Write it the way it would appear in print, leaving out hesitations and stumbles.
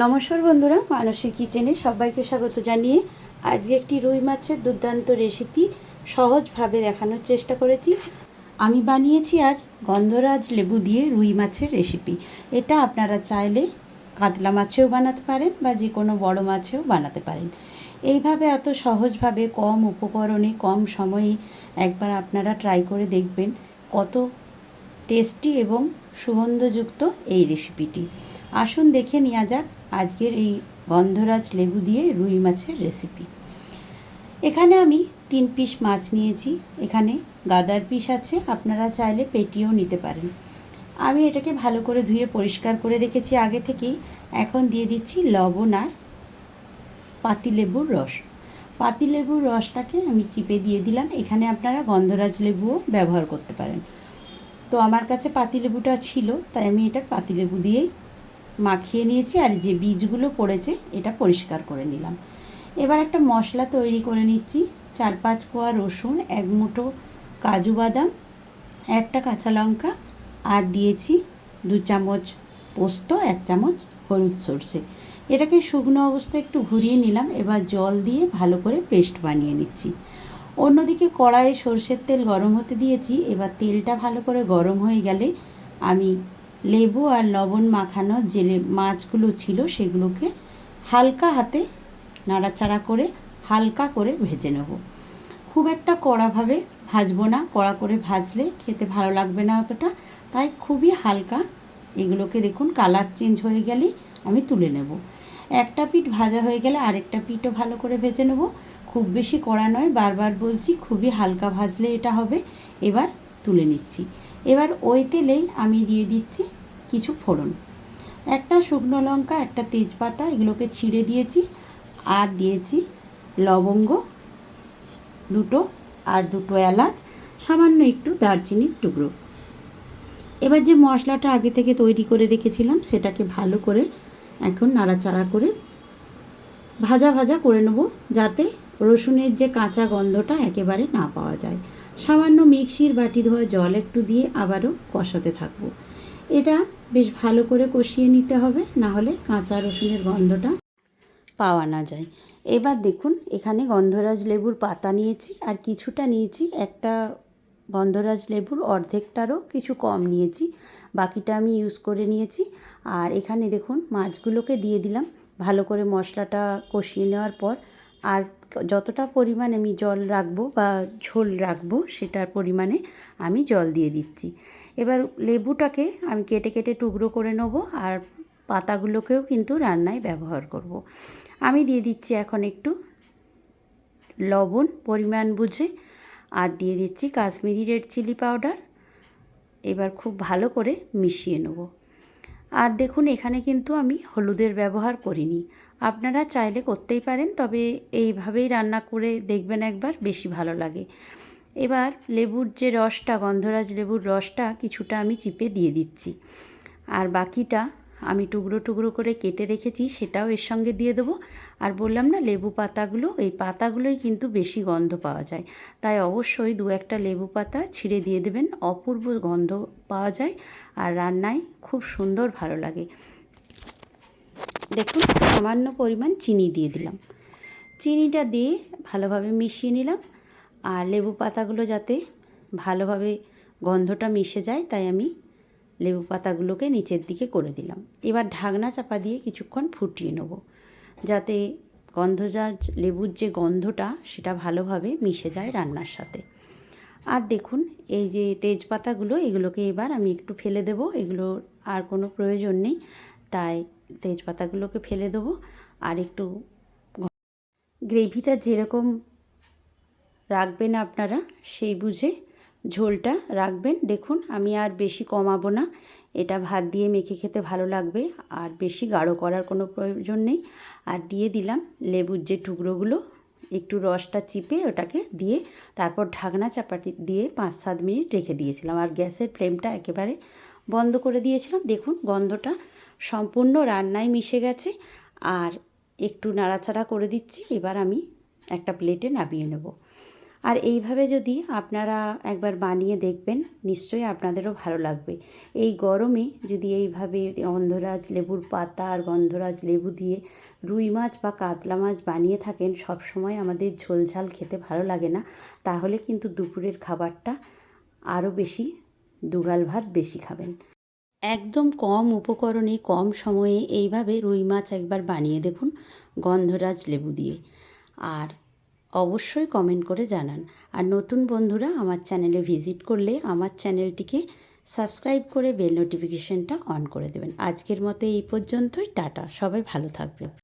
নমস্কার বন্ধুরা, মানসী কিচেনে সবাইকে স্বাগত জানিয়ে আজকে একটি রুই মাছের দুর্দান্ত রেসিপি সহজভাবে দেখানোর চেষ্টা করেছি। আমি বানিয়েছি আজ গন্ধরাজ লেবু দিয়ে রুই মাছের রেসিপি। এটা আপনারা চাইলে কাতলা মাছেও বানাতে পারেন বা যে কোনো বড় মাছেও বানাতে পারেন। এইভাবে এত সহজভাবে কম উপকরণে কম সময়ে একবার আপনারা ট্রাই করে দেখবেন কত টেস্টি এবং সুগন্ধযুক্ত এই রেসিপিটি। আসুন দেখে নেওয়া যাক আজকের এই গন্ধরাজ লেবু দিয়ে রুই মাছের রেসিপি। এখানে আমি 3 পিস মাছ নিয়েছি। এখানে গাদার পিস আছে, আপনারা চাইলে পেটিও নিতে পারেন। আমি এটাকে ভালো করে ধুয়ে পরিষ্কার করে রেখেছি আগে থেকেই। এখন দিয়ে দিচ্ছি লবণ আর পাতিলেবুর রস। পাতিলেবুর রসটাকে আমি চিপে দিয়ে দিলাম। এখানে আপনারা গন্ধরাজ লেবুও ব্যবহার করতে পারেন। তো আমার কাছে পাতিলেবুটা ছিল, তাই আমি এটা পাতিলেবু দিয়েই মাখিয়ে নিয়েছি। আর যে বীজগুলো পড়েছে এটা পরিষ্কার করে নিলাম। এবার একটা মশলা তৈরি করে নিচ্ছি। 4-5 কোয়া রসুন, 1 মুঠো কাজু বাদাম, একটা কাঁচা লঙ্কা, আর দিয়েছি 2 চামচ পোস্ত, 1 চামচ হলুদ সর্ষে। এটাকে শুকনো অবস্থায় একটু ঘুরিয়ে নিলাম। এবার জল দিয়ে ভালো করে পেস্ট বানিয়ে নিচ্ছি। অন্যদিকে কড়াইয়ে সর্ষের তেল গরম হতে দিয়েছি। এবার তেলটা ভালো করে গরম হয়ে গেলে আমি লেবু আর লবণ মাখানো যে মাছগুলো ছিল সেগুলোকে হালকা হাতে নাড়াচাড়া করে হালকা করে ভেজে নেব। খুব একটা কড়াভাবে ভাজবো না, কড়া করে ভাজলে খেতে ভালো লাগবে না অতটা। তাই খুবই হালকা এগুলোকে দেখুন কালার চেঞ্জ হয়ে গেলেই আমি তুলে নেব। একটা পিঠ ভাজা হয়ে গেলে আরেকটা পিঠও ভালো করে ভেজে নেব। খুব বেশি কড়া নয়, বারবার বলছি, খুবই হালকা ভাজলে এটা হবে। এবার তুলে নিচ্ছি। এবার ওই তেলেই আমি দিয়ে দিচ্ছি কিছু ফোড়ন। একটা শুকনো লঙ্কা, একটা তেজপাতা, এগুলোকে ছিঁড়ে দিয়েছি। আর দিয়েছি লবঙ্গ 2টো, আর 2টো এলাচ, সামান্য একটু দারচিনির টুকরো। এবার যে মশলাটা আগে থেকে তৈরি করে রেখেছিলাম সেটাকে ভালো করে এখন নাড়াচাড়া করে ভাজা ভাজা করে নেব, যাতে রসুনের যে কাঁচা গন্ধটা একেবারে না পাওয়া যায়। সামান্য মিক্সির বাটি ধোয়া জল একটু দিয়ে আবারও কষাতে থাকবো। এটা বেশ ভালো করে কষিয়ে নিতে হবে, না হলে কাঁচা রসুনের গন্ধটা পাওয়া না যায়। এবার দেখুন এখানে গন্ধরাজ লেবুর পাতা নিয়েছি আর কিছুটা নিয়েছি, একটা গন্ধরাজ লেবুর অর্ধেকটারও কিছু কম নিয়েছি, বাকিটা আমি ইউজ করে নিয়েছি। আর এখানে দেখুন মাছগুলোকে দিয়ে দিলাম। ভালো করে মশলাটা কষিয়ে নেওয়ার পর আর যতটা পরিমাণ আমি জল রাখবো বা ঝোল রাখবো সেটার পরিমাণে আমি জল দিয়ে দিচ্ছি। এবার লেবুটাকে আমি কেটে কেটে টুকরো করে নেব, আর পাতাগুলোকেও কিন্তু রান্নায় ব্যবহার করব। আমি দিয়ে দিচ্ছি এখন একটু লবণ পরিমাণ বুঝে, আর দিয়ে দিচ্ছি কাশ্মীরি রেড চিলি পাউডার। এবার খুব ভালো করে মিশিয়ে নেব। আর দেখুন এখানে কিন্তু আমি হলুদের ব্যবহার করিনি, আপনারা চাইলে করতেই পারেন, তবে এইভাবেই রান্না করে দেখবেন একবার, বেশি ভালো লাগে। এবার লেবুর যে রসটা, গন্ধরাজ লেবুর রসটা কিছুটা আমি চিপে দিয়ে দিচ্ছি, আর বাকিটা আমি টুকরো টুকরো করে কেটে রেখেছি সেটাও এর সঙ্গে দিয়ে দেবো। আর বললাম না লেবু পাতাগুলো, এই পাতাগুলোই কিন্তু বেশি গন্ধ পাওয়া যায়, তাই অবশ্যই 2-1টা লেবু পাতা ছিঁড়ে দিয়ে দেবেন। অপূর্ব গন্ধ পাওয়া যায় আর রান্নায় খুব সুন্দর ভালো লাগে। দেখুন সামান্য পরিমাণ চিনি দিয়ে দিলাম। চিনিটা দিয়ে ভালোভাবে মিশিয়ে নিলাম। আর লেবু পাতাগুলো যাতে ভালোভাবে গন্ধটা মিশে যায় তাই আমি লেবু পাতাগুলোকে নিচের দিকে করে দিলাম। এবার ঢাকনা চাপা দিয়ে কিছুক্ষণ ফুটিয়ে নেব, যাতে গন্ধরাজ লেবুর যে গন্ধটা সেটা ভালোভাবে মিশে যায় রান্নার সাথে। আর দেখুন এই যে তেজপাতাগুলো, এগুলোকে এবার আমি একটু ফেলে দেব, এগুলো আর কোনো প্রয়োজন নেই, তাই তেজপাতাগুলোকে ফেলে দেবো। আর একটু গ্রেভিটা যেরকম রাখবেন আপনারা সেই বুঝে ঝোলটা রাখবেন। দেখুন আমি আর বেশি কমাবো না, এটা ভাত দিয়ে মেখে খেতে ভালো লাগবে, আর বেশি গাঢ় করার কোনো প্রয়োজন নেই। আর দিয়ে দিলাম লেবুর যে টুকরোগুলো, একটু রসটা চিপে ওটাকে দিয়ে তারপর ঢাকনা চাপাটি দিয়ে 5-7 মিনিট রেখে দিয়েছিলাম, আর গ্যাসের ফ্লেমটা একেবারে বন্ধ করে দিয়েছিলাম। দেখুন গন্ধটা সম্পূর্ণ রান্নায় মিশে গেছে, আর একটু নাড়াচাড়া করে দিচ্ছি। এবার আমি একটা প্লেটে নামিয়ে নেব। আর এইভাবে যদি আপনারা একবার বানিয়ে দেখবেন, নিশ্চয়ই আপনাদেরও ভালো লাগবে। এই গরমে যদি এইভাবে গন্ধরাজ লেবুর পাতা আর গন্ধরাজ লেবু দিয়ে রুই মাছ বা কাতলা মাছ বানিয়ে থাকেন, সব সময় আমাদের ঝোল ঝাল খেতে ভালো লাগে না, তাহলে কিন্তু দুপুরের খাবারটা আরও বেশি, দুগাল ভাত বেশি খাবেন। একদম কম উপকরণে কম সময়ে এইভাবে রুই মাছ একবার বানিয়ে দেখুন গন্ধরাজ লেবু দিয়ে, আর অবশ্যই কমেন্ট করে জানান। আর নতুন বন্ধুরা আমার চ্যানেলে ভিজিট করলে আমার চ্যানেলটিকে সাবস্ক্রাইব করে বেল নোটিফিকেশনটা অন করে দেবেন। আজকের মতো এই পর্যন্তই, টাটা, সবাই ভালো থাকবে।